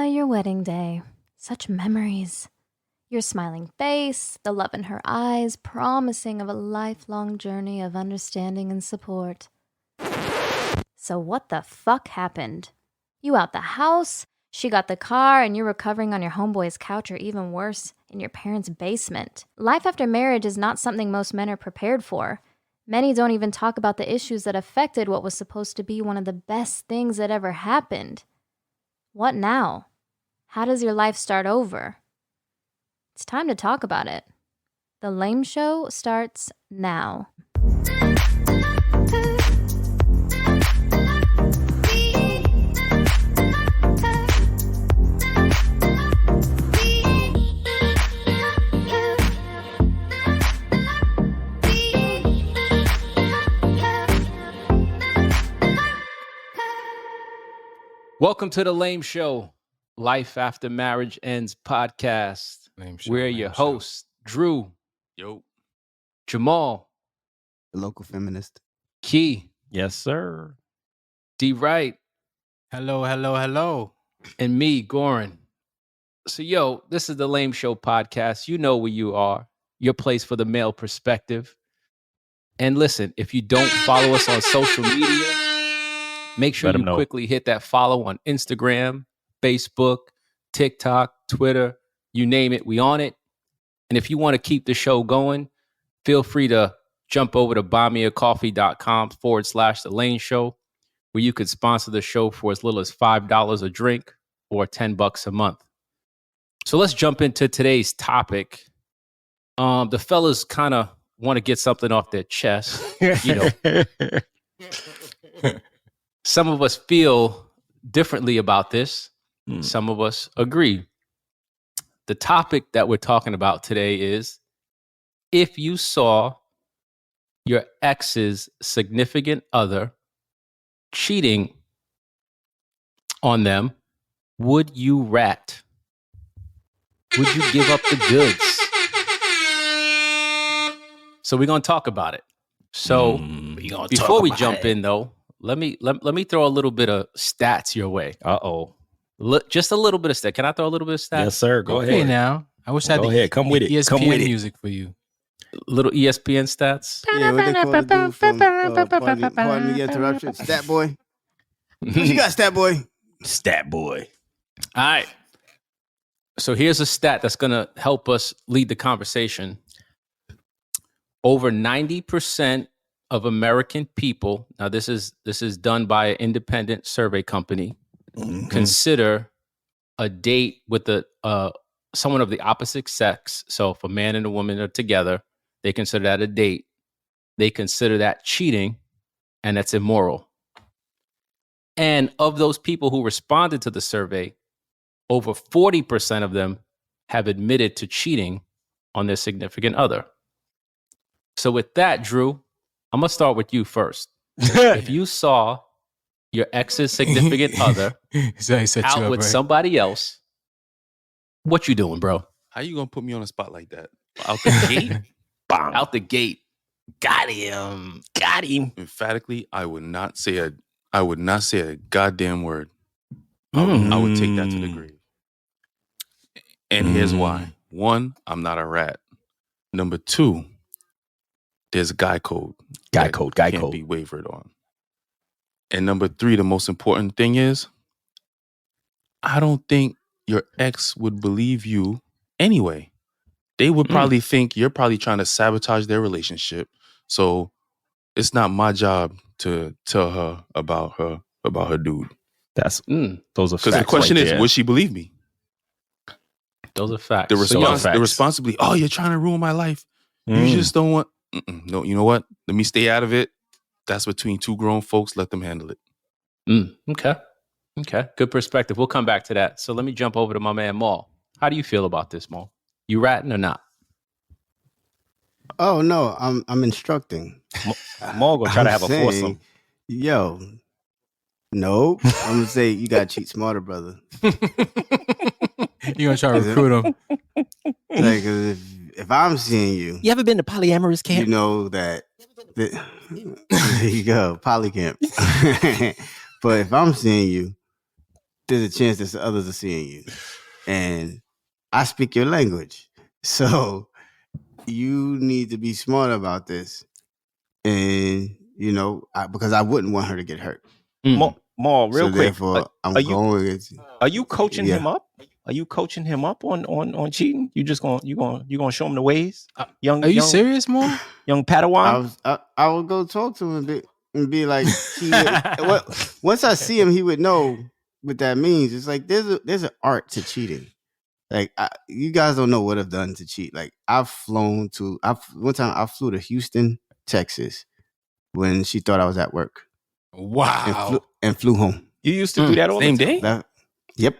your wedding day. Such memories. Your smiling face, the love in her eyes, promising of a lifelong journey of understanding and support. So what the fuck happened? You out the house, she got the car, and you're recovering on your homeboy's couch, or even worse, in your parents' basement. Life after marriage is not something most men are prepared for. Many don't even talk about the issues that affected what was supposed to be one of the best things that ever happened. What now? How does your life start over? It's time to talk about it. The Lame Show starts now. Welcome to the Lame Show, Life After Marriage Ends podcast. We're your hosts, Drew, Jamal, the local feminist, Key, yes sir, D Wright, hello, and me, Goran. So this is the Lame Show podcast. You know where you are, your place for the male perspective. And listen, if you don't follow us on social media, make sure you quickly hit that follow on Instagram, Facebook, TikTok, Twitter, you name it, we on it. And if you want to keep the show going, feel free to jump over to buymeacoffee.com/The Lane Show, where you could sponsor the show for as little as $5 a drink or $10 a month. So let's jump into today's topic. The fellas kind of want to get something off their chest. Some of us feel differently about this. Some of us agree. The topic that we're talking about today is, if you saw your ex's significant other cheating on them, would you rat? Would you give up the goods? So we're going to talk about it. So before we jump in, though, let me throw a little bit of stats your way. Just a little bit of stats. Can I throw a little bit of stats? Yes, sir. Go ahead. Now, I wish I had Come with it. ESPN Come with it. music for you. Little ESPN stats. Yeah, what they call the dude from Pardon the Interruption, Stat Boy. What you got, Stat Boy? Stat Boy. All right. So here's a stat that's going to help us lead the conversation. Over 90% of American people, now this is done by an independent survey company, consider a date with someone of the opposite sex. So if a man and a woman are together, they consider that a date. They consider that cheating, and that's immoral. And of those people who responded to the survey, over 40% of them have admitted to cheating on their significant other. So with that, Drew, I'm going to start with you first. If you saw your ex's significant other out with somebody else, what you doing, bro? How you going to put me on a spot like that? Out the gate? Bang. Out the gate. Got him. Emphatically, I would not say a goddamn word. I would take that to the grave. And here's why. One, I'm not a rat. Number two, there's guy code. Guy code. Can't be wavered on. And number three, the most important thing is, I don't think your ex would believe you anyway. They would probably think you're probably trying to sabotage their relationship. So it's not my job to tell her about her dude. Those are facts. Because the question is, would she believe me? Those are facts. The responsibility, you're trying to ruin my life. You just don't want... No, you know what? Let me stay out of it. That's between two grown folks. Let them handle it. Okay. Good perspective. We'll come back to that. So let me jump over to my man, Maul. How do you feel about this, Maul? You ratting or not? Oh, no. I'm instructing. Maul gonna try to have a foursome. Yo. Nope. I'm going to say you got to cheat smarter, brother. You going to try to recruit him. Like, if I'm seeing you... You ever been to polyamorous camp? You know that... There you go. Polycamp. But if I'm seeing you, there's a chance that others are seeing you. And I speak your language. So you need to be smart about this. And, because I wouldn't want her to get hurt. Maul, real So quick. therefore, I'm going. Are you coaching Yeah. him up? Are you coaching him up on cheating? You gonna show him the ways? Are you serious, Mo? Young Padawan? I would go talk to him and be like, once I see him, he would know what that means. It's like there's an art to cheating. Like you guys don't know what I've done to cheat. Like one time I flew to Houston, Texas, when she thought I was at work. Wow. And flew home. You used to do that all Same the time? day?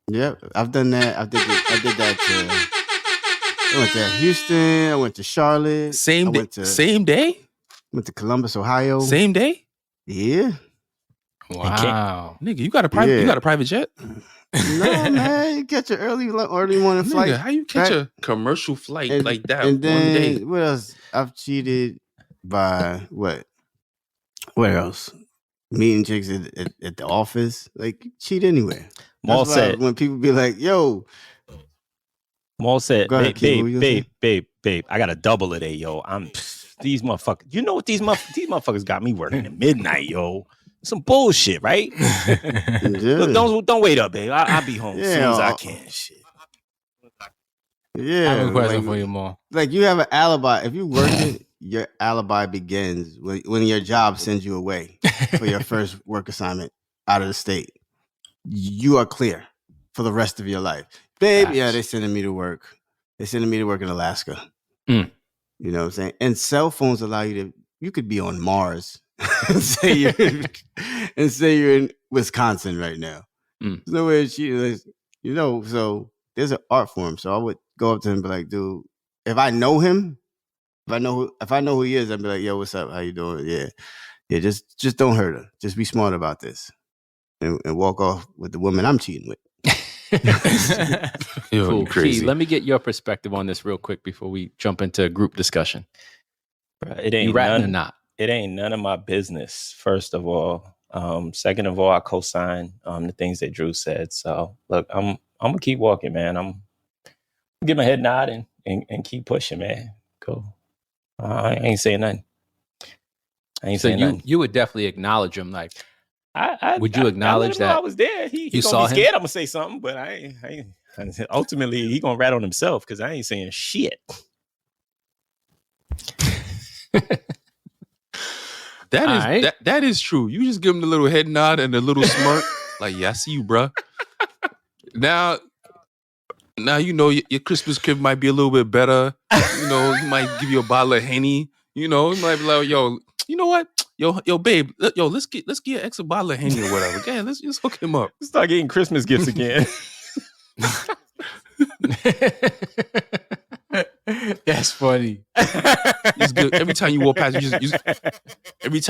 Yep. I've done that. I did that I went to Houston. I went to Charlotte. Same day? Same day? Went to Columbus, Ohio. Same day? Yeah. Wow. Nigga, you got a private jet? No, man. You catch an early morning flight. Nigga, how you catch a commercial flight like that and then, one day? What else? I've cheated by what? Where else? Meeting chicks at the office. Like, cheat anywhere. Maul said, when people be like, yo. Maul said, Go ahead, babe, I got a double today, yo. These motherfuckers. You know what these motherfuckers got me working at midnight, yo. Some bullshit, right? Yeah. Look, don't wait up, babe. I'll be home as soon as I can. Shit. Yeah. I have a question for you, Mo. Like, you have an alibi. If you work it, your alibi begins when your job sends you away for your first work assignment out of the state. You are clear for the rest of your life. Babe, yeah, they're sending me to work. They're sending me to work in Alaska. Mm. You know what I'm saying? And cell phones allow you could be on Mars and say you're in Wisconsin right now. Mm. There's no way so there's an art form. So I would go up to him and be like, dude, if I know him, if I know who he is, I'd be like, yo, what's up? How you doing? Yeah, just don't hurt her. Just be smart about this. And walk off with the woman I'm cheating with. Yo, Cool. crazy. Key, let me get your perspective on this real quick before we jump into group discussion. It ain't You ratting or not? It ain't none of my business, first of all. Second of all, I co-sign the things that Drew said. So look, I'm gonna keep walking, man. I'm gonna give my head nod and keep pushing, man. Go. I ain't saying nothing. You would definitely acknowledge him, like. Would you acknowledge that I was there? He you gonna saw be scared. I'm gonna say something, but I ain't ultimately he gonna rat on himself because I ain't saying shit. That is true. You just give him the little head nod and the little smirk, like, yeah, I see you, bro. Now you know your Christmas gift might be a little bit better. You know, he might give you a bottle of Henny. You know, he might be like, yo, you know what? Yo, babe, let's get an extra bottle of Henny or whatever. Okay, let's just hook him up. Start getting Christmas gifts again. That's funny. It's good. Every time you walk past, every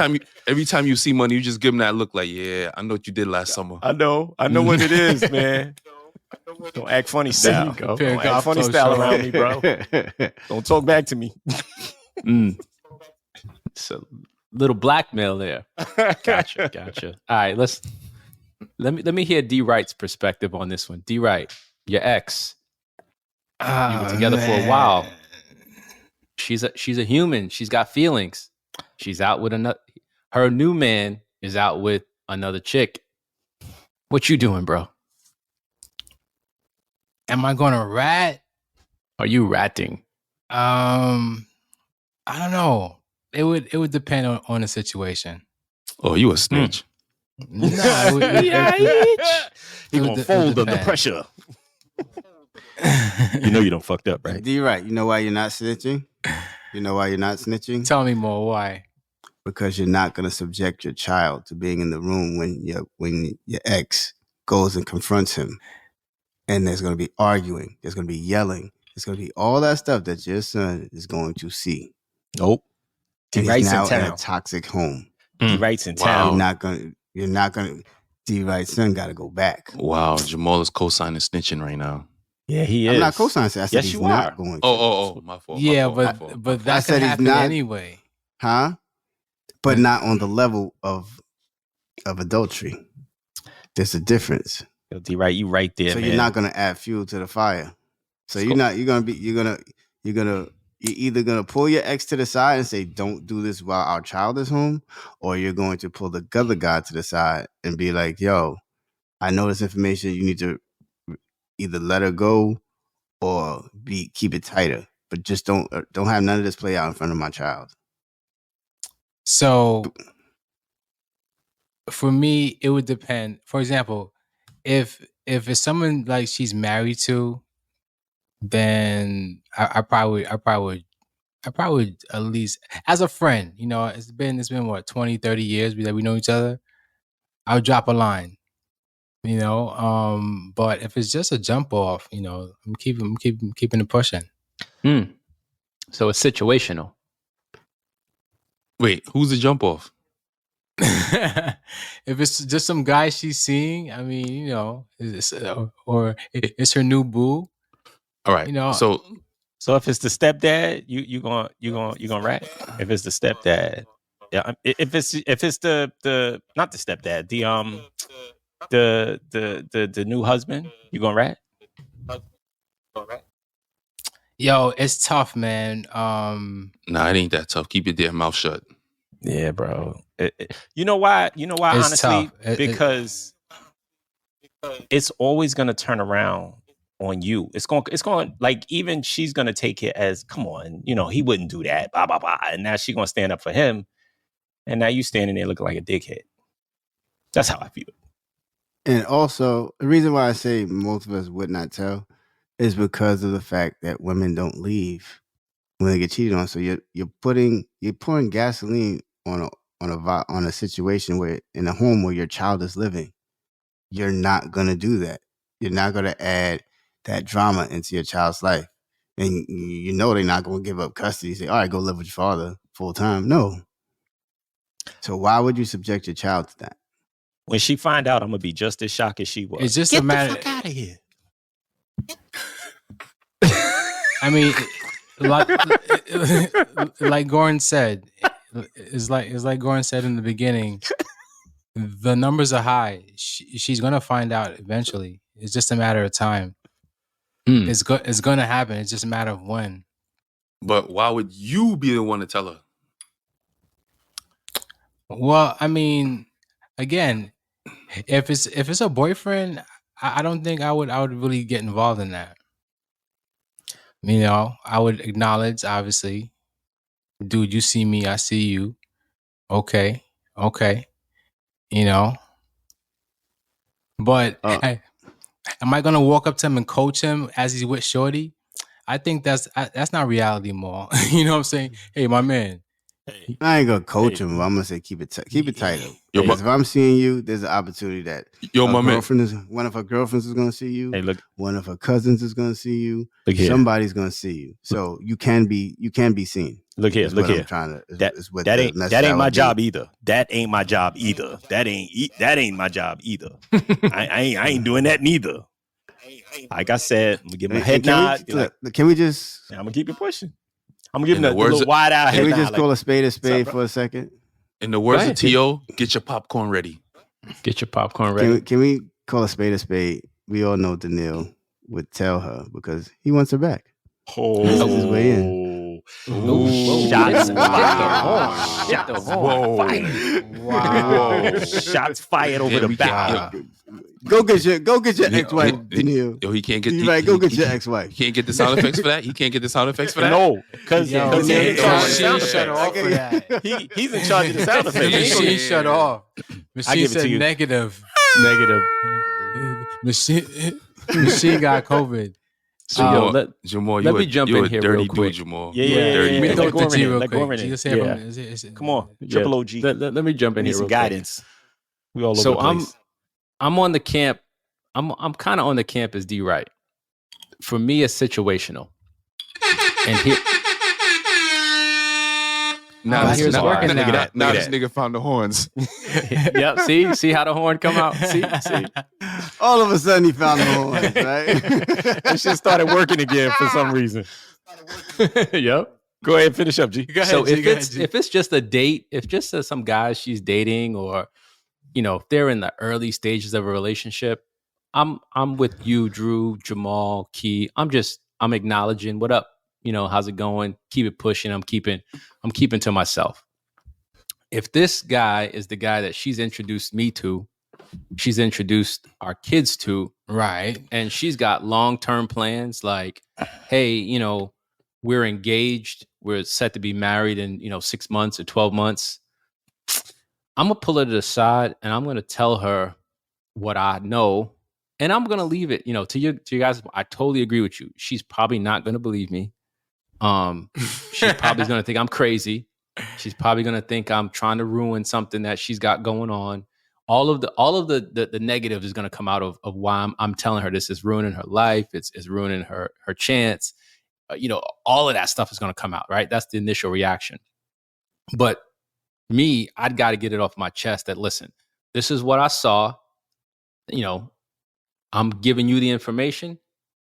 time you see money, you just give him that look like, yeah, I know what you did last summer. I know what it is, man. Don't act funny style. Don't act funny style around me, bro. Don't talk back to me. It's a little blackmail there. Gotcha. All right, let me hear D Wright's perspective on this one. D Wright, your ex. You were together for a while. She's a human. She's got feelings. She's out with another. Her new man is out with another chick. What you doing, bro? Am I gonna rat? Are you ratting? I don't know. It would depend on the situation. Oh, you a snitch. No, He gonna fold under pressure. You know you don't fucked up, right? D right. You know why you're not snitching? You know why you're not snitching? Tell me more. Why? Because you're not going to subject your child to being in the room when your ex goes and confronts him. And there's going to be arguing. There's going to be yelling. There's going to be all that stuff that your son is going to see. Nope. And D-Wright's he's now in town. in a toxic home. D-Wright's in town. You're not going to. D-Wright's son got to go back. Wow, Jamal is co-signing snitching right now. Yeah, he is. I'm not co-signing. I said Yes, he's you not are. going to. Oh, my fault. Yeah, my fault. but I that said could he's happen not- anyway. Huh? But not on the level of adultery. There's a difference. Yo, D-Right, you right there, So man. you're not gonna add fuel to the fire. So you're either gonna pull your ex to the side and say, don't do this while our child is home, or you're going to pull the other guy to the side and be like, yo, I know this information, you need to either let her go or keep it tighter. But just don't have none of this play out in front of my child. So for me, it would depend. For example, if it's someone like she's married to, then I probably would at least, as a friend, you know, it's been what, 20, 30 years we know each other. I would drop a line, you know. But if it's just a jump off, you know, I'm keeping it pushing. So it's situational. Wait, who's the jump off? If it's just some guy she's seeing, I mean, you know, or it's her new boo. All right. You know, So if it's the stepdad, you gonna rat. If it's the stepdad, yeah. If it's the not the stepdad, the new husband, you gonna rat. Yo, it's tough, man. nah, it ain't that tough. Keep your damn mouth shut. Yeah, bro. You know why? It's Honestly, tough. because it's always gonna turn around on you. It's going like, even she's gonna take it as, come on, you know, he wouldn't do that, blah blah blah, and now she's gonna stand up for him, and now you standing there looking like a dickhead. That's how I feel. And also, the reason why I say most of us would not tell is because of the fact that women don't leave when they get cheated on. So you're pouring gasoline on a situation where, in a home where your child is living. You're not gonna do that. You're not gonna add that drama into your child's life, and you know they're not gonna give up custody. Say, all right, go live with your father full time. No. So why would you subject your child to that? When she find out, I'm gonna be just as shocked as she was. It's just Get a matter. the fuck out of here. I mean, like Goran said, it's like Goran said in the beginning. The numbers are high. She's gonna find out eventually. It's just a matter of time. It's gonna happen. It's just a matter of when. But why would you be the one to tell her? Well, I mean, again, if it's a boyfriend, I don't think I would really get involved in that. You know, I would acknowledge, obviously, dude, you see me, I see you. Okay. You know, but am I gonna walk up to him and coach him as he's with Shorty? I think that's not reality, more. You know what I'm saying? Hey, my man. I ain't gonna coach him, but I'm gonna say keep it tight. Yo, Because if I'm seeing you, there's an opportunity that my man. one of her girlfriends is gonna see you. Hey, look. One of her cousins is gonna see you. Look here. Somebody's gonna see you. So you can be seen. Look here. That ain't my job either. That ain't my job either. That ain't my job either. I ain't doing that neither. Like I said, I'm gonna give him a head nod. Can we just? I'm gonna keep it pushing. I'm gonna give him In the the words little of- wide eye head Can we nod. just call a spade What's up, for a second? In the words Go of ahead. T.O., get your popcorn ready. Get your popcorn ready. Can we call a spade a spade? We all know Daniil would tell her because he wants her back. Oh, This is his way in. Ooh. Shots Get fired. the horn. Shots Whoa. fired. Shots fired over Yeah, the we back. Go get your ex-wife, Yo, Daniil. Yo, he can't get. You're right. Go get your ex-wife. He can't get the sound effects for that. He can't get the sound effects for that. No, because Yo, he's in yeah, charge of the she sound shut effects. off for that. He's in charge of the sound The effects. machine Yeah. shut off. Machine give it to said you. negative. Negative. Machine got COVID. So Jamal, let me jump you in a here dirty real quick. dude, Jamal. Yeah, You a yeah, dirty Let me dude. throw Let it to Goran G in, real let quick. Goran in. G, let's hear Yeah. from- is- Come on, triple OG. Let me jump We in need here some real quick. guidance. We all over So the place. I'm on the camp. I'm kind of on the camp as D right. For me, it's situational. And here, Now here's this working nigga, now. now Look this at nigga found the horns. yep. See how the horn come out. See. All of a sudden, he found the horns, right? This shit started working again for some reason. Yep. Go ahead, finish up, G. Go ahead, So G, go ahead, if G. it's just a date, if just some guys she's dating, or if they're in the early stages of a relationship, I'm with you, Drew, Jamal, Key. I'm acknowledging what up. How's it going? Keep it pushing. I'm keeping to myself. If this guy is the guy that she's introduced me to, she's introduced our kids to, Right. and she's got long-term plans like, hey, we're engaged, we're set to be married in 6 months or 12 months. I'm gonna pull it aside and I'm gonna tell her what I know, and I'm gonna leave it to you guys. I totally agree with you. She's probably not gonna believe me. She's probably gonna think I'm crazy. She's probably gonna think I'm trying to ruin something that she's got going on. All of the negative is gonna come out of why I'm telling her this is ruining her life. It's ruining her chance. All of that stuff is gonna come out, right? That's the initial reaction. But me, I'd got to get it off my chest that, listen, this is what I saw. I'm giving you the information.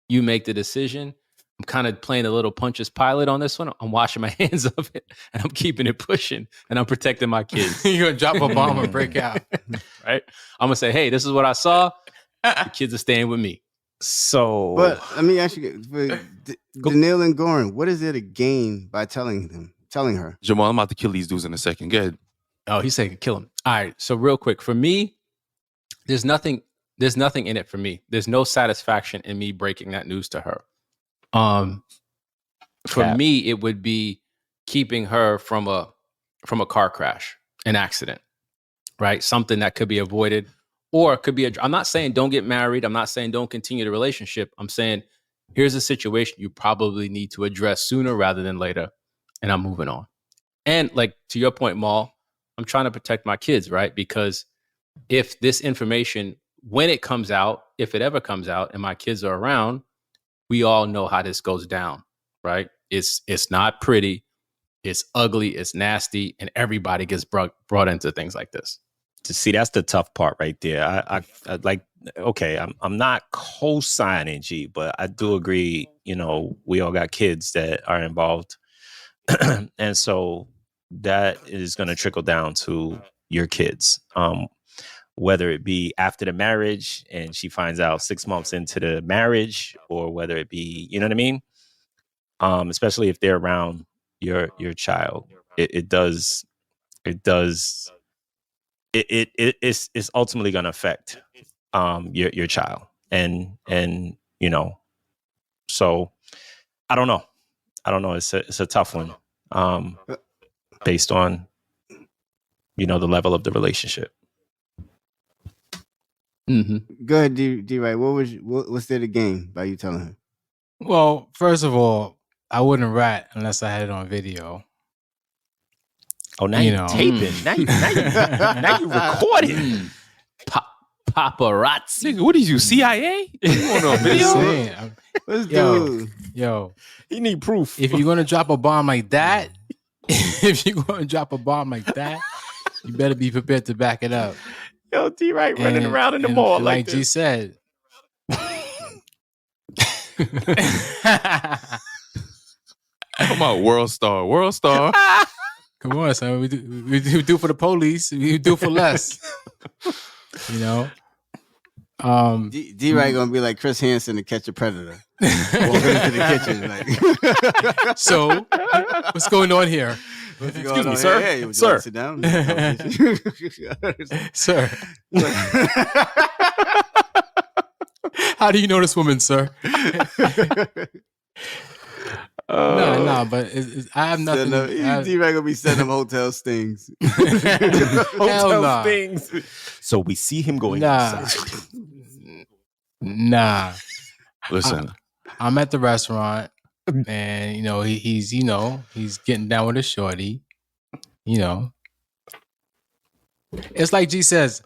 You make the decision. I'm kind of playing a little Pontius Pilate on this one. I'm washing my hands of it and I'm keeping it pushing and I'm protecting my kids. You're going to drop a bomb and break out. Right? I'm going to say, hey, this is what I saw. The kids are staying with me. So, But let me ask you, for Daniil and Goran, what is there to gain by telling her? Jamal, I'm about to kill these dudes in a second. Go ahead. Oh, he's saying kill him. All right. So real quick, for me, there's nothing in it for me. There's no satisfaction in me breaking that news to her. For me, it would be keeping her from a car crash, an accident, right? Something that could be avoided, or it could be I'm not saying don't get married. I'm not saying don't continue the relationship. I'm saying here's a situation you probably need to address sooner rather than later, and I'm moving on. And like to your point, Maul, I'm trying to protect my kids, right? Because if this information, when it comes out, if it ever comes out and my kids are around, we all know how this goes down, right? It's not pretty, it's ugly, it's nasty, and everybody gets brought into things like this. to see, that's the tough part right there. I like, okay, I'm not co-signing G, but I do agree, we all got kids that are involved. And so that is going to trickle down to your kids. Whether it be after the marriage and she finds out 6 months into the marriage, or whether it be, you know what I mean? Especially if they're around your child, it's ultimately going to affect your child, and so I don't know. It's a tough one, based on the level of the relationship. Mm-hmm. Go ahead, D-Right. What's there to gain by you telling her? Well, first of all, I wouldn't rat unless I had it on video. Oh, now you're taping. Now you recording. Paparazzi. Nigga, what is you, CIA? You want on video? Let's Yo. do. Yo, You need proof. if you're gonna drop a bomb like that, you better be prepared to back it up. Yo, D-Right running And- around in the and mall like like G this. said. Come on, World Star. Come on, son. We do for the police. We do for less. D-Right gonna be like Chris Hansen to Catch a Predator. Walking into the kitchen, like. So, what's going on here, What's Excuse going me, on sir. here? Hey, would you Sir. like to sit down? sir? How do you know this woman, sir? No, but I have nothing. D-Right gonna be setting them hotel stings. Hell nah. things. So we see him going Nah. inside. Nah. Listen, I'm at the restaurant, and he's getting down with a shorty. It's like G says,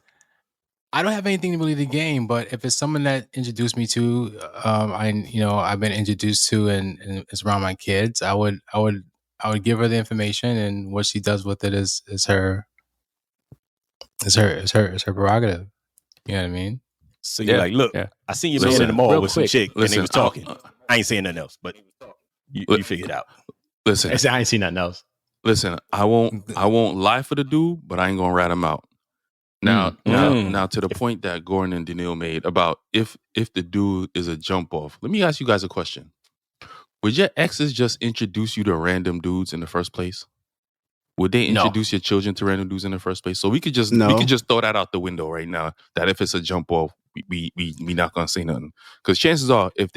I don't have anything really to gain, but if it's someone that introduced me to, I've been introduced to, and it's around my kids, I would give her the information, and what she does with it is her prerogative. You know what I mean? So you're like, look, yeah. I seen you Listen, man in the mall real with some quick. chick, and they Listen, was talking. I ain't saying nothing else, but you figure it out. listen, I ain't seen nothing else. listen. I won't lie for the dude, but I ain't gonna rat him out. Now, Mm. now, to the point that Gordon and Daniil made about if the dude is a jump off. Let me ask you guys a question. Would your exes just introduce you to random dudes in the first place? Would they No. introduce your children to random dudes in the first place? So we could just No. throw that out the window right now. That if it's a jump off, we not gonna say nothing. Because chances are, if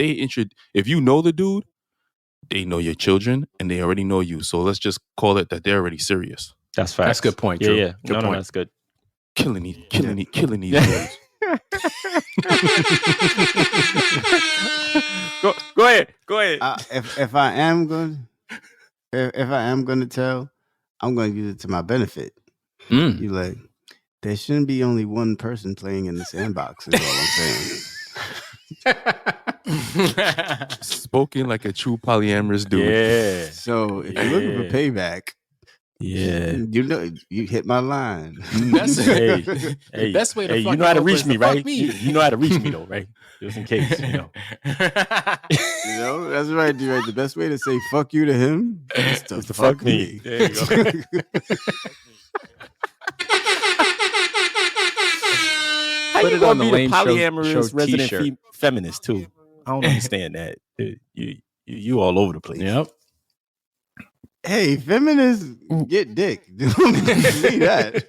you know the dude, they know your children and they already know you. So let's just call it that they're already serious. That's facts. That's a good point, Yeah, Drew. yeah. Good No, point. that's good. Killing these dudes. Go ahead. If I am going, if I am going to tell, I'm going to use it to my benefit. Mm. You like, there shouldn't be only one person playing in the sandbox. Is all I'm saying. Spoken like a true polyamorous dude. Yeah. So if you're looking for payback, Yeah. you know you hit my line. That's Hey, it. hey, The best way to hey, fuck you know how to over reach is me, to fuck right? me. You know how to reach me though, right? Just in case, you know. You know, that's right, dude. Right? The best way to say "fuck you" to him is to It's to fuck fuck me. me. There you go. How Put you it on gonna the be Lame the Show polyamorous resident t-shirt. feminist too? I don't understand that. You all over the place. Yep. Hey, feminists get dick. Don't believe that.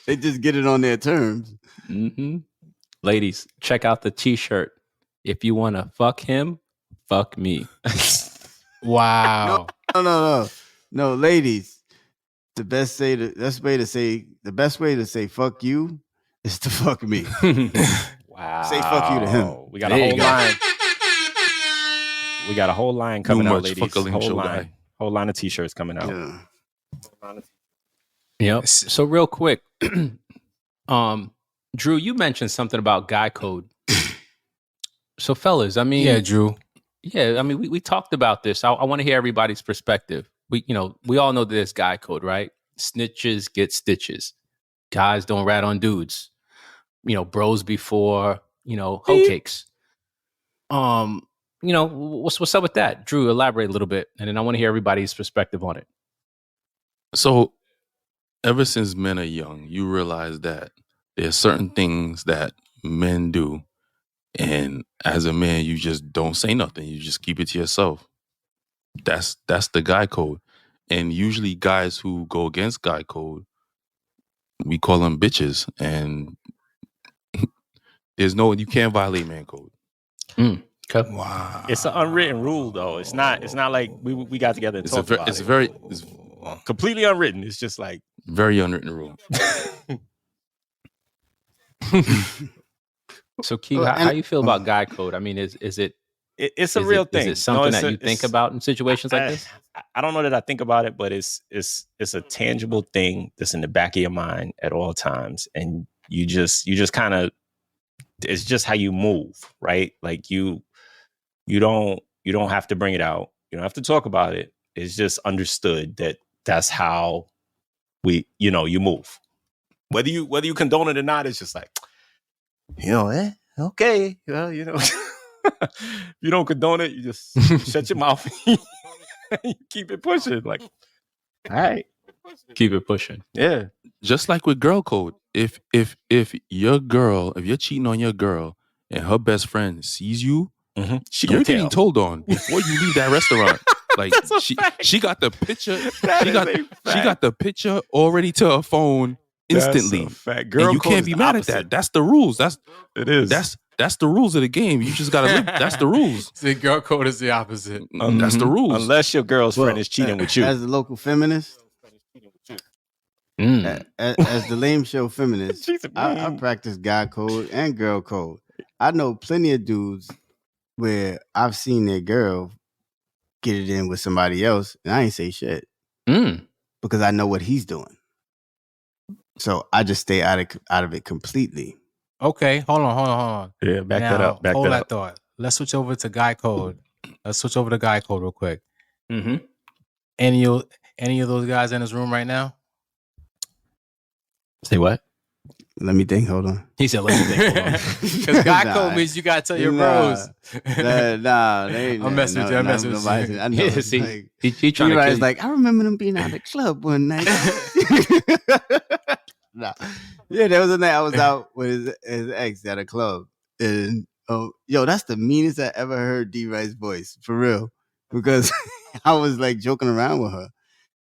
They just get it on their terms. Mm-hmm. Ladies, check out the t-shirt. If you want to fuck him, fuck me. Wow. No, ladies. The best way to say "fuck you" is to fuck me. Wow. Say fuck you to him. We got There a you whole go. line. We got a whole line coming out, much, ladies. fuck a lame show guy. Whole line of t-shirts coming out. Yeah. Yep. So real quick, Drew, you mentioned something about guy code. So fellas, I mean, Yeah, Drew. yeah, I mean, we talked about this. I want to hear everybody's perspective. We all know that there's guy code, right? Snitches get stitches. Guys don't rat on dudes. Bros before, hoe cakes. What's up with that? Drew, elaborate a little bit, and then I want to hear everybody's perspective on it. So ever since men are young, you realize that there's certain things that men do. And as a man, you just don't say nothing. You just keep it to yourself. That's the guy code. And usually guys who go against guy code, we call them bitches. And you can't violate man code. Okay. Wow. It's an unwritten rule, though. It's not like we got together and talked about it. It's Completely unwritten. It's just like very unwritten rule. So, Keith, how you feel about guy code? I mean, is it it's a is real it, thing. Is it something No, that you think about in situations like this? I don't know that I think about it, but it's a tangible thing that's in the back of your mind at all times, and you just kind of, it's just how you move, right? Like you don't have to bring it out. You don't have to talk about it. It's just understood that that's how you move. Whether you condone it or not, it's just like, okay, well, if you don't condone it, you just shut your mouth. You keep it pushing. Like, all right, Keep it pushing. yeah. Just like with girl code. If you're cheating on your girl and her best friend sees you, She you're gonna getting tell. told on before you leave that restaurant. Like That's a fact. she got the picture. That She is got a she fact. got the picture already to her phone instantly. That's a fact. And Girl you code can't is be the mad at opposite. that. That's the rules. It is. That's the rules of the game. You just gotta live. That's the rules. See, girl code is the opposite. That's the rules. Unless your girl's friend is cheating with you. As a local feminist, as the lame show feminist, She's a I man. practice guy code and girl code. I know plenty of dudes where I've seen their girl get it in with somebody else, and I ain't say shit because I know what he's doing. So I just stay out of it completely. Okay, hold on. Yeah, back now, that up. Back hold that that up. thought. Let's switch over to guy code. Let's switch over to guy code real quick. Mm-hmm. Any of those guys in this room right now? Say what? Let me think. Hold on. He said, "Let me think." Hold on. Because guy Nah. code means you gotta tell your Nah. bros. Nah, they ain't. I'm messing with you. I'm messing with you. I know. Yeah, It's see, like, he trying to T-Ryan's kill like, I remember them being out at the club one night. Nah. Yeah, there was a night I was out with his ex at a club, and yo, that's the meanest I ever heard D Rice's voice for real, because I was like joking around with her,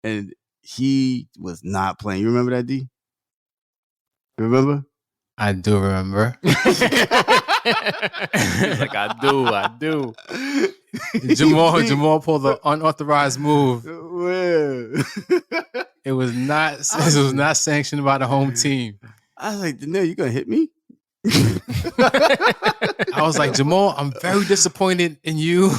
and he was not playing. You remember that, D? You remember? I do remember. He's like, I do. Jamal pulled the unauthorized move. Well. It was not sanctioned by the home team. I was like, Danelle, you gonna hit me? I was like, Jamal, I'm very disappointed in you.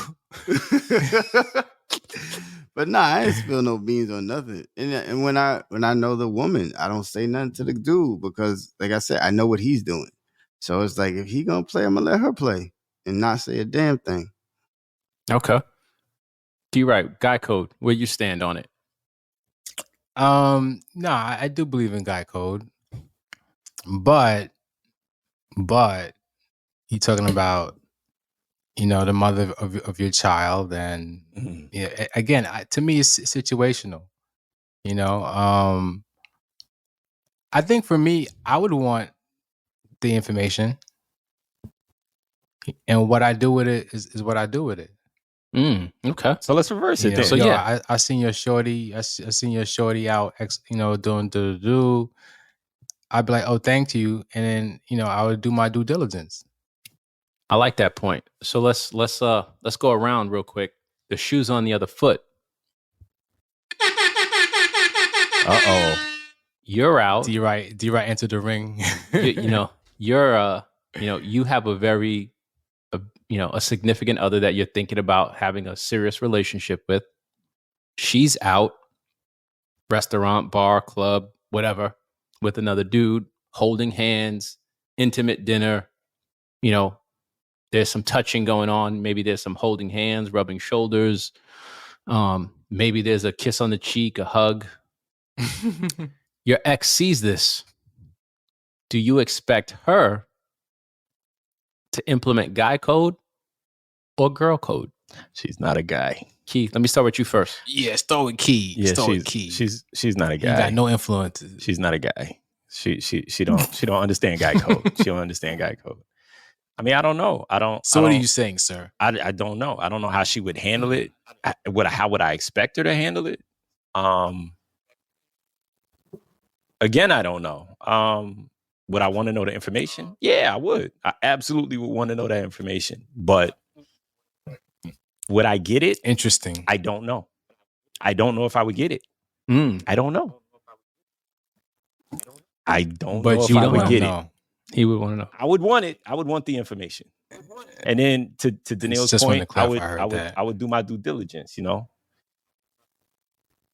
But nah, I ain't spill no beans on nothing. And when I know the woman, I don't say nothing to the dude because, like I said, I know what he's doing. So it's like, if he gonna play, I'm gonna let her play and not say a damn thing. Okay. D-Right, guy code, where you stand on it? No, I do believe in guy code, but you talking about, the mother of your child, and yeah, again, to me, it's situational. I think for me, I would want the information, and what I do with it is what I do with it. Okay. So let's reverse it then. So yeah. I seen your shorty. I seen your shorty out, doing do. I'd be like, oh, thank you, and then I would do my due diligence. I like that point. So let's go around real quick. The shoe's on the other foot. Uh-oh. You're out. D-Right entered the ring. You have a very a significant other that you're thinking about having a serious relationship with. She's out, restaurant, bar, club, whatever, with another dude, holding hands, intimate dinner. There's some touching going on. Maybe there's some holding hands, rubbing shoulders. Maybe there's a kiss on the cheek, a hug. Your ex sees this. Do you expect her to implement guy code or girl code? She's not a guy. Keith, let me start with you first. Yeah, start with Key. Yeah, start with Key. She's not a guy. You got no influence. She's not a guy. She don't understand guy code. She don't understand guy code. I mean, I don't know. So what are you saying, sir? I don't know. I don't know how she would handle it. How would I expect her to handle it? Again, I don't know. Would I want to know the information? Yeah, I would. I absolutely would want to know that information. But would I get it? Interesting. I don't know. I don't know if I would get it. I don't know. I don't know if I would get it. He would want to know. I would want it. I would want the information. And then to Danille's point, I would do my due diligence,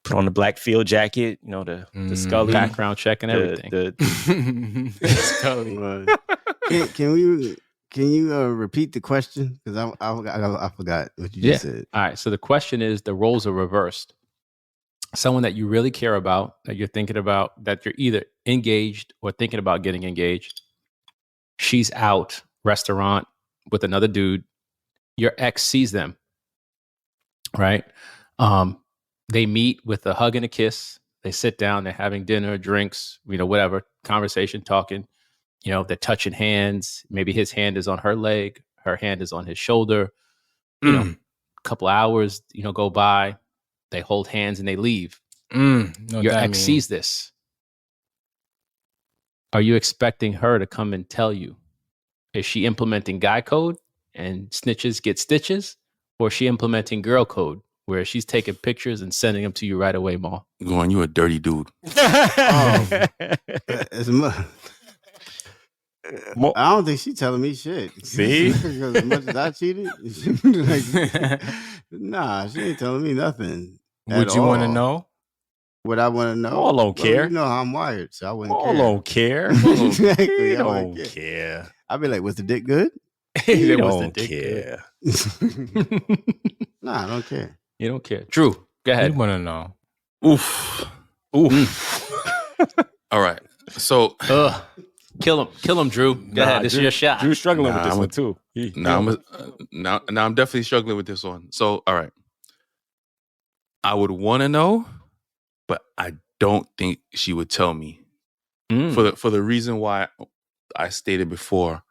Put on the black field jacket, the Scully. Background check and everything. The Scully. Can you repeat the question? Because I forgot what you just said. All right. So the question is, the roles are reversed. Someone that you really care about, that you're thinking about, that you're either engaged or thinking about getting engaged. She's out, restaurant with another dude. Your ex sees them, right? They meet with a hug and a kiss. They sit down. They're having dinner, drinks, whatever, conversation, talking. They're touching hands. Maybe his hand is on her leg. Her hand is on his shoulder. A couple hours, go by. They hold hands and they leave. Your ex sees this. Are you expecting her to come and tell you? Is she implementing guy code and snitches get stitches? Or is she implementing girl code where she's taking pictures and sending them to you right away, Ma? Going, you a dirty dude. I don't think she's telling me shit. See? Because as much as I cheated, nah, she ain't telling me nothing. Would you want to know? Would I want to know? All don't care. You know how I'm wired, so I wouldn't care. All don't care. Exactly. You don't care. I'd be like, was the dick good? You don't care. Nah, I don't care. You don't care. Drew, go ahead. You want to know. Oof. All right. So kill him, Drew. Go ahead. This is your shot. Drew's struggling with this one too. Now I'm definitely struggling with this one. So, all right. I would want to know, but I don't think she would tell me. For the reason why I stated before,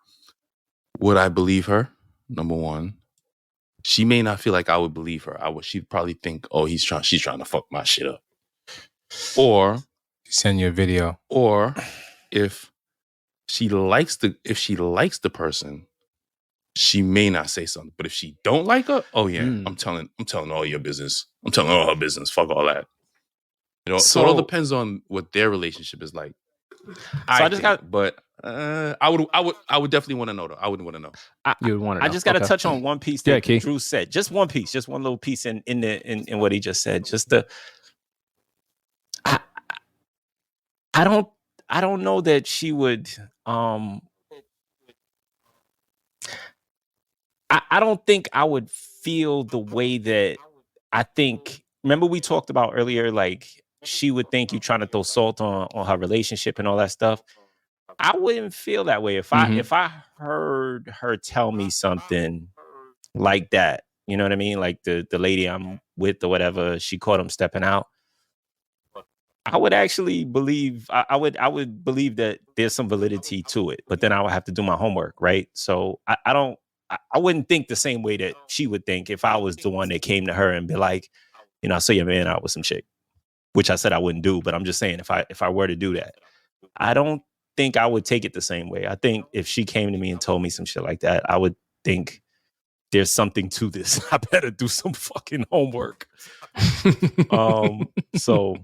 would I believe her? Number one, she may not feel like I would believe her. She'd probably think, oh, she's trying to fuck my shit up. Or Send you a video. Or if she likes the person, she may not say something. But if she don't like her, oh yeah, I'm telling all your business. I'm telling all her business. Fuck all that. You know, so it all depends on what their relationship is like. I just would definitely want to know though. I wouldn't want to know. You would want to know. I just got to Okay. touch on one piece that Drew said. Just one piece, just one little piece in what he just said. Just I don't know that she would. I don't think I would feel the way that I think. Remember we talked about earlier, like she would think you trying to throw salt on her relationship and all that stuff. I wouldn't feel that way if I heard her tell me something like that. You know what I mean? Like the lady I'm with or whatever, she caught him stepping out. I would actually believe I would believe that there's some validity to it, but then I would have to do my homework, right? So I wouldn't think the same way that she would think if I was the one that came to her and be like, you know, I saw your man out with some chick, which I said I wouldn't do, but I'm just saying if I were to do that, I don't think I would take it the same way. I think if she came to me and told me some shit like that, I would think there's something to this. I better do some fucking homework. So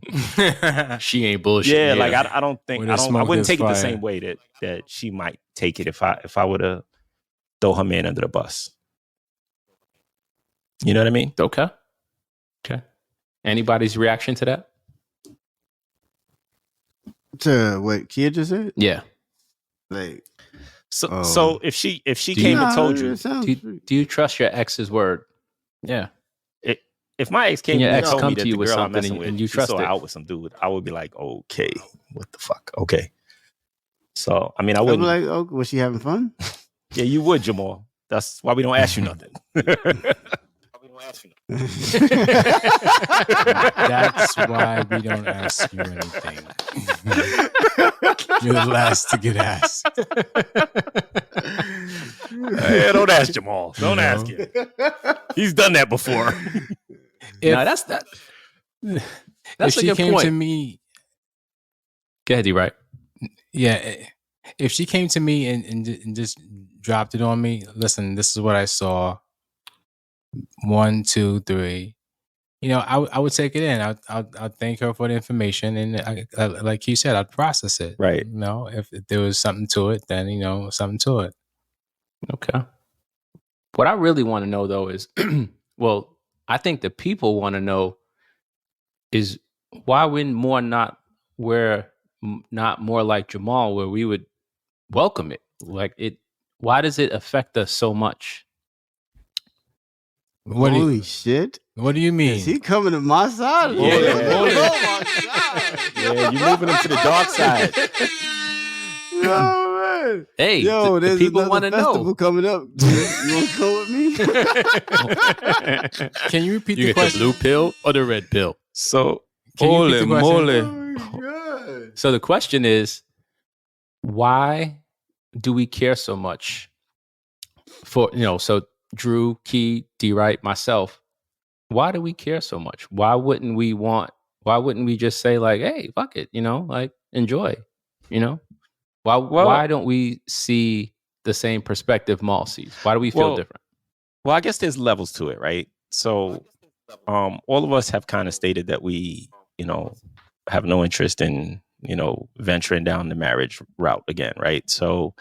she ain't bullshit. Yeah, like I don't think I wouldn't take it the same way that she might take it if I were to throw her man under the bus. You know what I mean? Okay. Anybody's reaction to that? To what Kia just said? Yeah. Like, so if she came and told you, do you trust your ex's word? Yeah. If my ex came and told me that the girl I'm messing with, and you trust it out with some dude, I would be like, okay, what the fuck? Okay. So I mean, I wouldn't. Like, oh, was she having fun? Yeah, you would, Jamal. That's why we don't ask you nothing. That's why we don't ask you anything. You're the last to get asked. Hey, don't ask Jamal. Don't ask him. He's done that before. That's if a she good came point. to me, go ahead, right? Yeah, if she came to me and just dropped it on me, listen, this is what I saw. 1, 2, 3. You know, I would take it in. I'd thank her for the information, and I, like you said, I'd process it. Right. You know, if there was something to it, then something to it. Okay. What I really want to know though is, well, I think the people want to know is why we're not more like Jamal, where we would welcome it. Like it. Why does it affect us so much? Holy shit! What do you mean? Is he coming to my side? Yeah, you're moving him to the dark side. Oh man! Hey, yo, the there's people want to know. Coming up. You want to come with me? Can you repeat You the get question? the blue pill or the red pill? So, Can you repeat the question? Oh my god! So the question is, why do we care so much for, so Drew, Key, D-Right, myself, why do we care so much? Why wouldn't we just say like, hey, fuck it, like enjoy, why don't we see the same perspective Maul sees? Why do we feel different? Well, I guess there's levels to it, right? So all of us have kind of stated that we, have no interest in, venturing down the marriage route again, right? So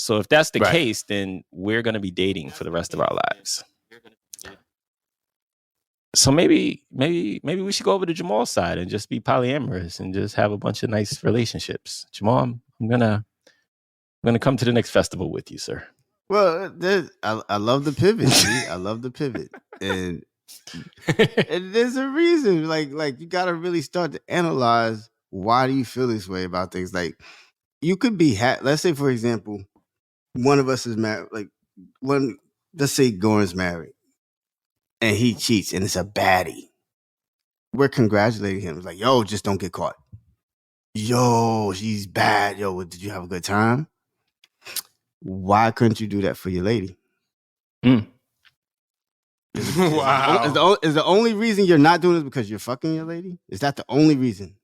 if that's the case, then we're going to be dating for the rest of our lives. So maybe we should go over to Jamal's side and just be polyamorous and just have a bunch of nice relationships. Jamal, I'm gonna come to the next festival with you, sir. Well, I love the pivot. I love the pivot, and there's a reason. Like you got to really start to analyze why do you feel this way about things. Like you could be let's say, for example, one of us is married. Like let's say Goran's married, and he cheats, and it's a baddie. We're congratulating him. It's like, yo, just don't get caught. yo, she's bad. Yo, did you have a good time? Why couldn't you do that for your lady? Mm. Wow. Is the only reason you're not doing this because you're fucking your lady? Is that the only reason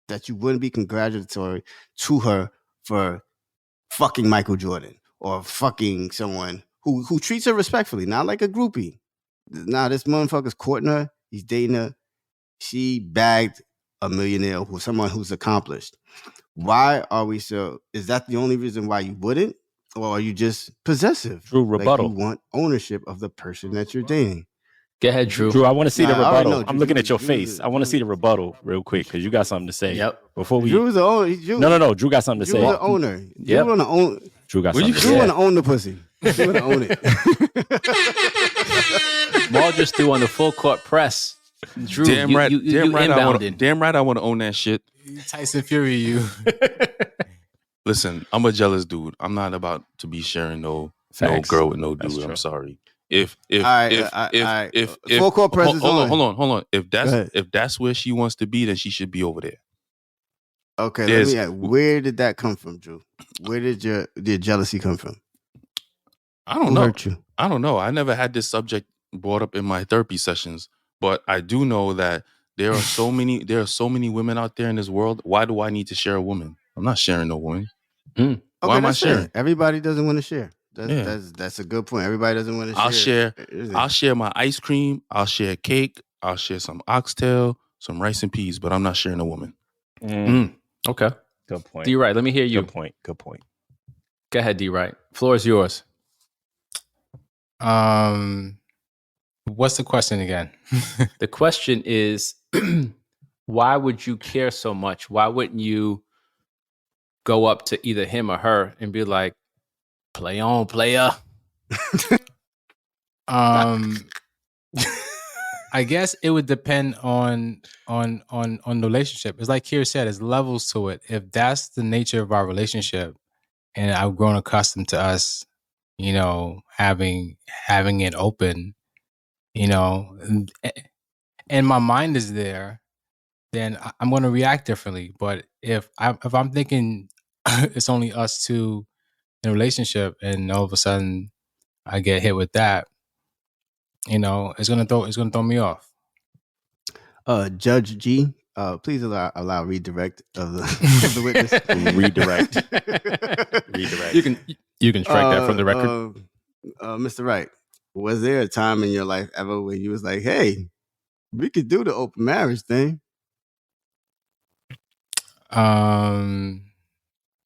that you wouldn't be congratulatory to her for fucking Michael Jordan or fucking someone who treats her respectfully, not like a groupie? Nah, this motherfucker's courting her. He's dating her. She bagged a millionaire who's someone who's accomplished. Why are we so? Is that the only reason why you wouldn't? Or are you just possessive? Drew, Like rebuttal. you want ownership of the person that you're dating. Go ahead, Drew. Drew, I want to see the Nah, I already rebuttal. know. I'm looking Drew- at your Drew- face. I want to see the rebuttal real quick because you got something to say. Yep. Before we. Drew's the owner. No. Drew got something to Drew's say. the owner. Yep. Drew want to own. Drew got What something you to Drew say. want to own the pussy. Drew want to own it. Maul just threw on the full court press. Drew, Damn you, right. you, you, damn you right. inbounded. I want to own that shit. Tyson Fury, you. Listen, I'm a jealous dude. I'm not about to be sharing no Facts. girl with no That's dude. true. I'm sorry. If Full court press is on. hold on. If Go ahead. that's where she wants to be, then she should be over there. Okay, There's- let me ask. Where did that come from, Drew? Where did your jealousy come from? I don't Who know. hurt you? I don't know. I never had this subject brought up in my therapy sessions, but I do know that there are so many women out there in this world. Why do I need to share a woman? I'm not sharing no woman. Okay, Why am I that's fair. sharing? Everybody doesn't want to share. Yeah. That's a good point. Everybody doesn't want to share. I'll share. Is it? I'll share my ice cream. I'll share cake. I'll share some oxtail, some rice and peas, but I'm not sharing a woman. Mm, Okay. good point. D. Right. Let me hear you. Good point. Good point. Go ahead, D. Right. Floor is yours. What's the question again? The question is, why would you care so much? Why wouldn't you go up to either him or her and be like, "Play on, player"? I guess it would depend on the relationship. It's like Kier said, there's levels to it. If that's the nature of our relationship, and I've grown accustomed to us, having it open, and my mind is there, then I'm going to react differently. But if I'm thinking it's only us two in a relationship, and all of a sudden I get hit with that, it's gonna throw me off. Judge G, please allow redirect of the witness. Redirect. You can strike that from the record. Mr. Wright, was there a time in your life ever when you was like, "Hey, we could do the open marriage thing"?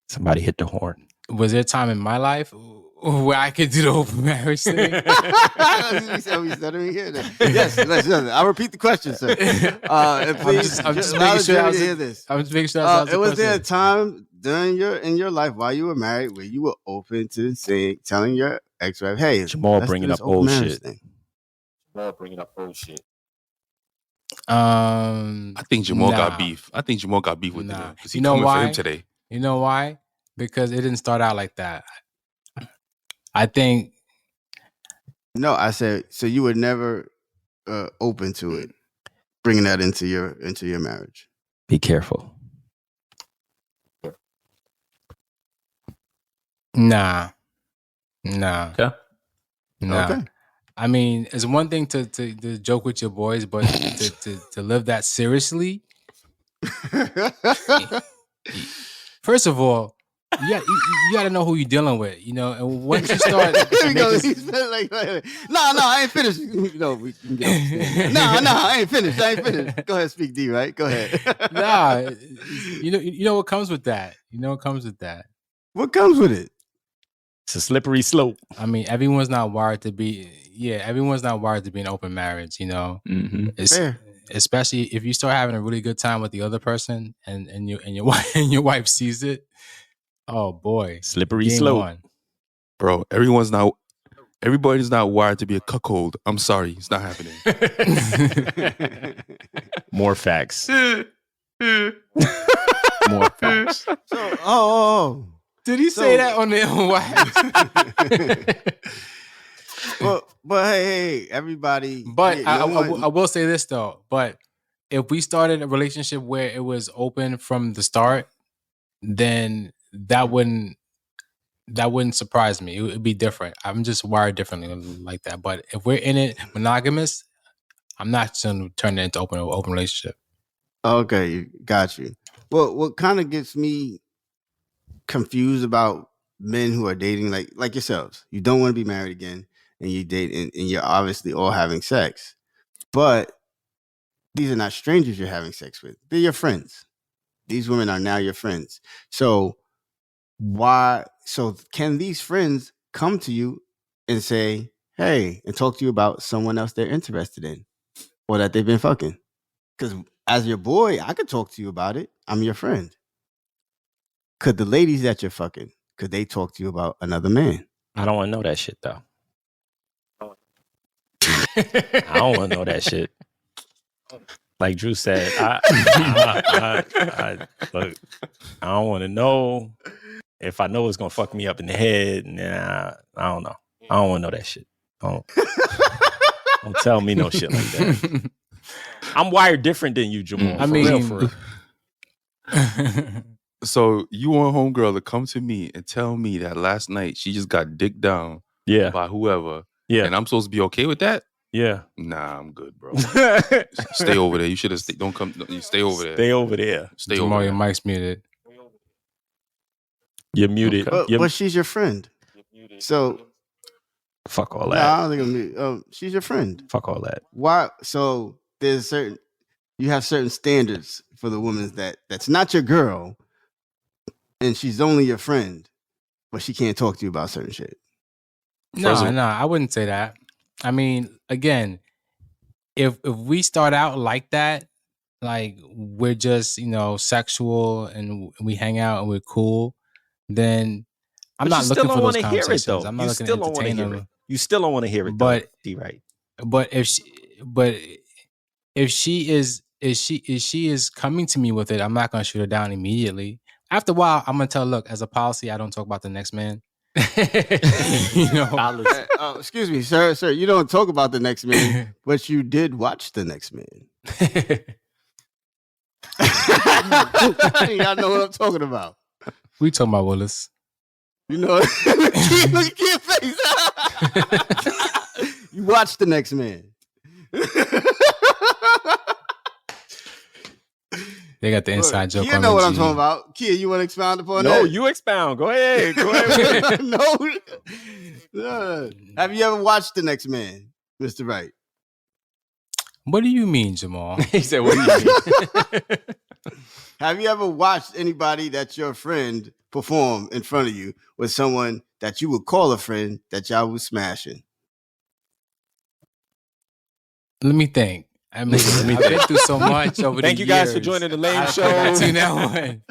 Somebody hit the horn. Was there a time in my life where I could do the open marriage thing? We stuttering here. Yes, I'll repeat the question, sir. Please, I'm just allow making the sure jury I to was- hear this. I was making sure that's the Was there a question. time during your life while you were married where you were open to telling your ex-wife, "Hey, Jamal let's do bringing this up open old marriage shit. thing"? Bringing up old shit. I think Jamal Nah. got beef. I think Jamal got beef with Nah. him because he You know coming for why? him today. You know why? Because it didn't start out like that. I think No, I said so. You were never open to it, bringing that into your marriage. Be careful. nah. Okay. Okay. I mean, it's one thing to joke with your boys, but to live that seriously. First of all, you got to know who you're dealing with, And once you start, Here we go. making- He's like, no, I ain't finished. We can get off stage. No, I ain't finished. Go ahead, speak D. Right? Go ahead. nah, you know what comes with that. What comes with that. What comes with it? It's a slippery slope. I mean, everyone's not wired to be an open marriage, Mm-hmm. It's, Fair. especially if you start having a really good time with the other person and your wife and your wife sees it. Oh boy. Slippery Game slope. on. Bro, everybody's not wired to be a cuckold. I'm sorry, it's not happening. More facts. More facts. So, oh. Did he say that on the wax? But hey, everybody. But yeah, I no one- will say this though. But if we started a relationship where it was open from the start, then that wouldn't surprise me. It would be different. I'm just wired differently like that. But if we're in it monogamous, I'm not going to turn it into open relationship. Okay, got you. Well, what kind of gets me confused about men who are dating like yourselves? You don't want to be married again, and you date, and you're obviously all having sex, but these are not strangers you're having sex with. They're your friends. These women are now your friends. So why? So can these friends come to you and say, "Hey," and talk to you about someone else they're interested in, or that they've been fucking? Because as your boy, I could talk to you about it. I'm your friend. Could the ladies that you're fucking, could they talk to you about another man? I don't want to know that shit though. I don't want to know that shit. Like Drew said, look, I don't want to know. If I know it's gonna fuck me up in the head, nah, I don't know. I don't want to know that shit. Don't tell me no shit like that. I'm wired different than you, Jamal. I For mean, real. So you want homegirl to come to me and tell me that last night she just got dicked down Yeah, by whoever, yeah, and I'm supposed to be okay with that? yeah. Nah, I'm good, bro. Stay over there. You should have don't come. You stay over there. Stay over there. Stay Jamal, over your there. mic's muted. You're muted. But, but she's your friend. So Fuck all no, that. I don't think I'm mute. She's your friend. Fuck all that. Why? So there's you have certain standards for the woman that's not your girl, and she's only your friend, but she can't talk to you about certain shit. No, First of- I wouldn't say that. I mean, again, if we start out like that, like we're just sexual and we hang out and we're cool, then I'm But not you looking still for don't those want to hear it conversations. though. I'm not You looking still to don't want to entertain hear them. it. You still don't want to hear it, But- though, D-Right. But if she is coming to me with it, I'm not gonna shoot her down immediately. After a while, I'm gonna tell her, look, as a policy, I don't talk about the next man. Excuse me, sir. You don't talk about the next man, but you did watch the next man. Y'all know what I'm talking about. We talking about Willis. You know, look at your face. You watch the next man. They got the inside joke. You on know what I'm MG. talking about. Kia, you want to expound upon No, that? you expound. Go ahead. Go ahead. No. Have you ever watched the next man, Mr. Wright? What do you mean, Jamal? He said, "What do you mean?" Have you ever watched anybody that's your friend perform in front of you with someone that you would call a friend that y'all was smashing? Let me think. I mean, Let me I've been think. through so much over Thank the you guys for years. joining the Lame I Show. forgot to that one.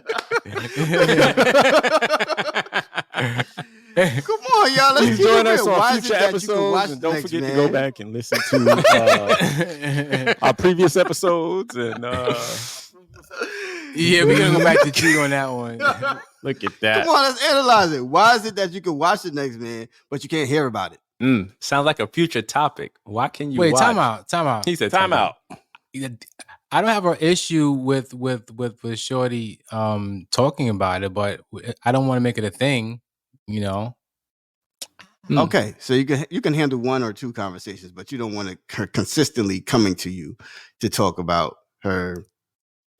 Come on, y'all. Let's keep Join it us real. on Why is it future that you can watch episodes, and the don't next forget to man? go back and listen to our previous episodes. And Yeah, we're gonna go back to G on that one. look at that. Come on, let's analyze it. Why is it that you can watch the next man, but you can't hear about it? Sounds like a future topic. Why can you Wait, watch? time out. He said Time out. I don't have an issue with Shorty talking about it, but I don't want to make it a thing, you know. Okay, so you can handle one or two conversations, but you don't want her consistently coming to you to talk about her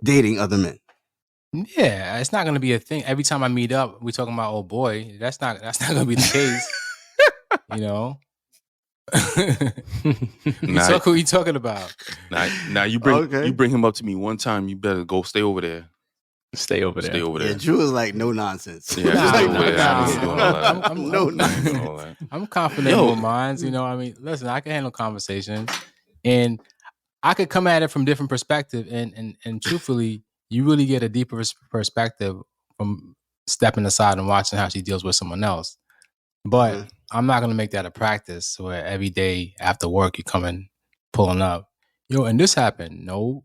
dating other men. Yeah, it's not gonna be a thing. Every time I meet up, we talking about old boy. That's not gonna be the case. You know. What are you talking about? Now you bring him up to me one time. You better go stay over there. Stay over there. Stay over Yeah, there. Drew is like no nonsense. Yeah, just stay over there. nah. I ain't doing all that. No I ain't nonsense. doing all that. I'm confident Yo. with minds. You know, I mean, listen, I can handle conversations, and I could come at it from different perspective. And truthfully, you really get a deeper perspective from stepping aside and watching how she deals with someone else. But Mhm. I'm not gonna make that a practice where every day after work you come in pulling up. Yo, and this happened. No.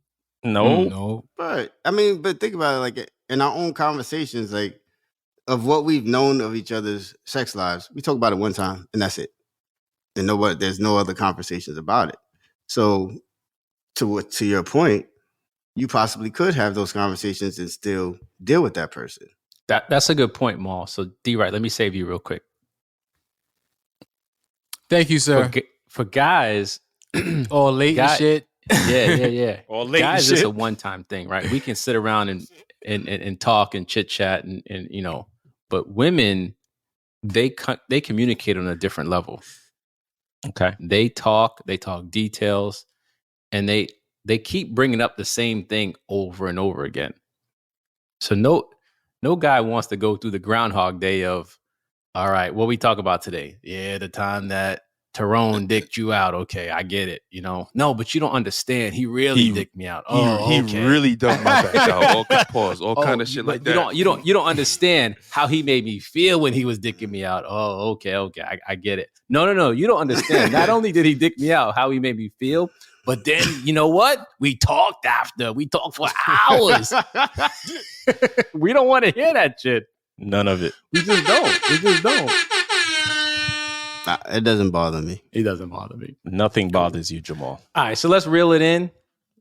But I mean, but think about it, like in our own conversations, like of what we've known of each other's sex lives, we talk about it one time and that's it. There's no other conversations about it. So to your point, you possibly could have those conversations and still deal with that person. That's a good point, Maul. So D-Right, let me save you real quick. Thank you, sir. For guys, All late and shit. Yeah. All late and Guys, it's shit. a one-time thing, right? We can sit around and talk and chit-chat and you know, but women, they communicate on a different level. Okay. They talk details, and they keep bringing up the same thing over and over again. So no guy wants to go through the Groundhog Day of, all right, what we talk about today? Yeah, the time that Tyrone dicked you out. Okay, I get it. You know, no, but you don't understand. He really dicked me out. He Okay. really dumped my back out. All kind of shit like that. You don't understand how he made me feel when he was dicking me out. Oh, okay, I get it. No, you don't understand. Not only did he dick me out, how he made me feel, but then you know what? We talked after. We talked for hours. We don't want to hear that shit. None of it. We just don't. It doesn't bother me. It doesn't bother me. Nothing bothers you, Jamal. All right, so let's reel it in.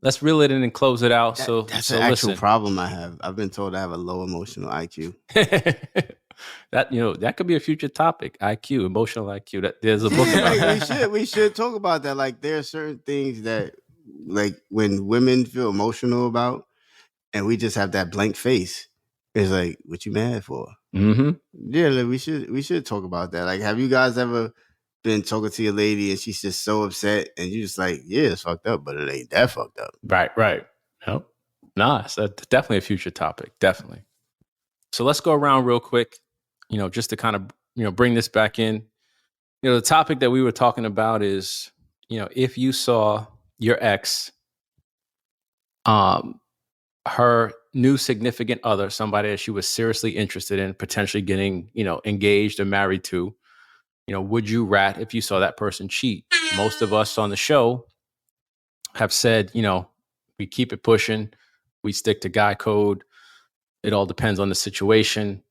Let's reel it in and close it out. That's an actual problem I have. I've been told I have a low emotional IQ. that could be a future topic. IQ, emotional IQ. There's a book about that. we should talk about that. Like there are certain things that, like when women feel emotional about, and we just have that blank face. It's like, what you mad for? Mm-hmm. Yeah, like we should talk about that. Like, have you guys ever been talking to your lady and she's just so upset, and you just like, yeah, it's fucked up, but it ain't that fucked up. Right. No, it's definitely a future topic. Definitely. So let's go around real quick, just to kind of, bring this back in. The topic that we were talking about is, if you saw your ex, her new significant other, somebody that she was seriously interested in, potentially getting, engaged or married to, would you rat if you saw that person cheat? Most of us on the show have said, we keep it pushing. We stick to guy code. It all depends on the situation.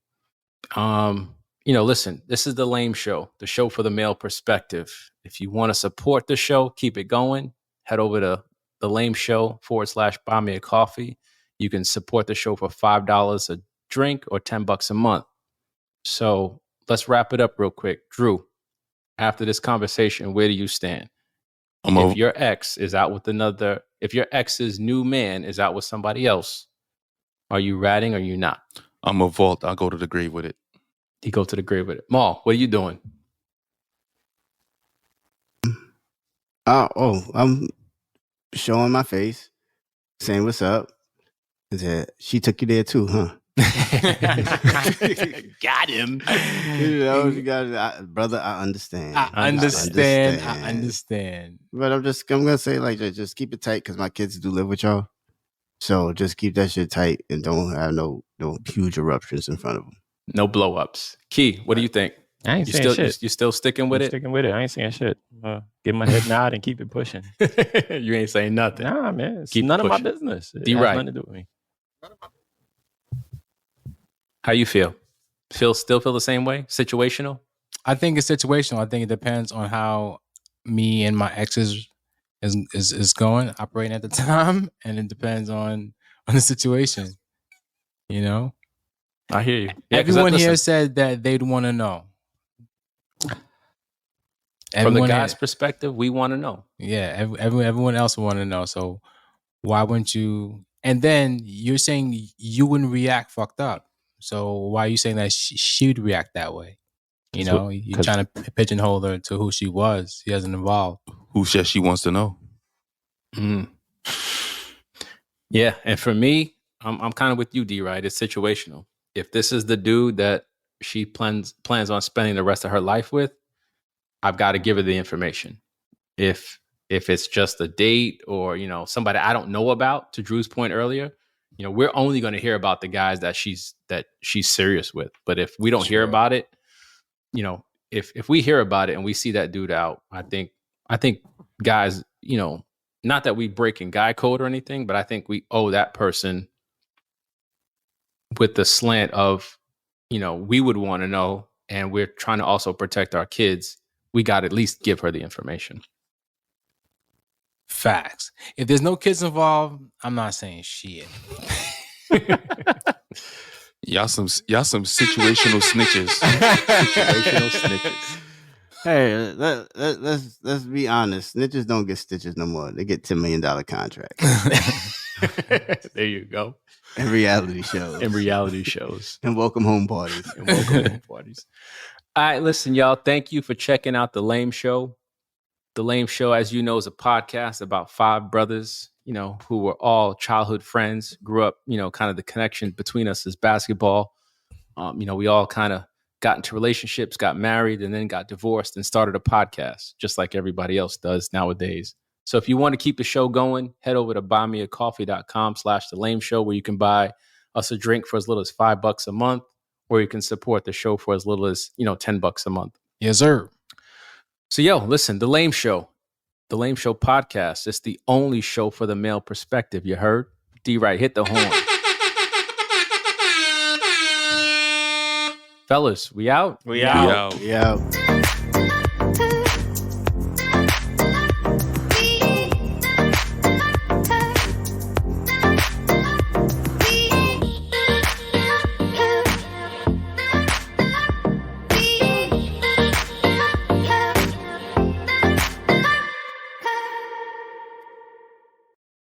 Listen, this is the Lame Show, the show for the male perspective. If you want to support the show, keep it going. Head over to the Lame Show /buy me a coffee. You can support the show for $5 a drink or $10 a month. So let's wrap it up real quick. Drew, after this conversation, where do you stand? If your ex's new man is out with somebody else, are you ratting or are you not? I'm a vault. I'll go to the grave with it. You go to the grave with it. Maul, what are you doing? I'm showing my face, saying what's up. She took you there too, huh? Got him. You got brother. I understand. I understand. But I'm gonna say, like, just keep it tight because my kids do live with y'all. So just keep that shit tight and don't have no huge eruptions in front of them. No blow ups. Key, what do you think? I ain't saying shit. You still sticking with it? Sticking with it. I ain't saying shit. Give my head nod and keep it pushing. You ain't saying nothing. Nah, man. It's Keep none of my pushing. business. It has D-Right. nothing to do with me. How you feel? Still feel the same way? Situational? I think it's situational. I think it depends on how me and my exes is going, operating at the time, and it depends on the situation. I hear you. Yeah, Everyone here said that they'd want to know. From the guy's perspective, we want to know. Yeah, everyone else want to know. So why wouldn't you? And then you're saying you wouldn't react fucked up. So why are you saying that she'd react that way? You're trying to pigeonhole her to who she was. She hasn't evolved. Who says she wants to know? Mm. Yeah, and for me, I'm kind of with you, D. Right? It's situational. If this is the dude that she plans on spending the rest of her life with, I've got to give her the information. If it's just a date or somebody I don't know about, to Drew's point earlier, we're only going to hear about the guys that she's serious with. But if we don't hear about it, if we hear about it and we see that dude out, I think guys, not that we breaking guy code or anything, but I think we owe that person with the slant of, we would want to know, and we're trying to also protect our kids. We got to at least give her the information. Facts. If there's no kids involved, I'm not saying shit. Y'all some situational snitches. Situational snitches. Hey, let's be honest. Snitches don't get stitches no more. They get $10 million contracts There you go. in reality shows In reality shows. and welcome home parties. And welcome home parties. All right, listen, y'all. Thank you for checking out The Lame Show. The Lame Show, as you know, is a podcast about 5 brothers, who were all childhood friends, grew up, kind of the connection between us is basketball. We all kind of got into relationships, got married, and then got divorced and started a podcast, just like everybody else does nowadays. So if you want to keep the show going, head over to buymeacoffee.com/The Lame Show, where you can buy us a drink for as little as $5 a month, or you can support the show for as little as, $10 a month. Yes, sir. So, listen, The Lame Show. The Lame Show podcast. It's the only show for the male perspective. You heard? D-Right, hit the horn. Fellas, we out? We out. Yo. Yeah.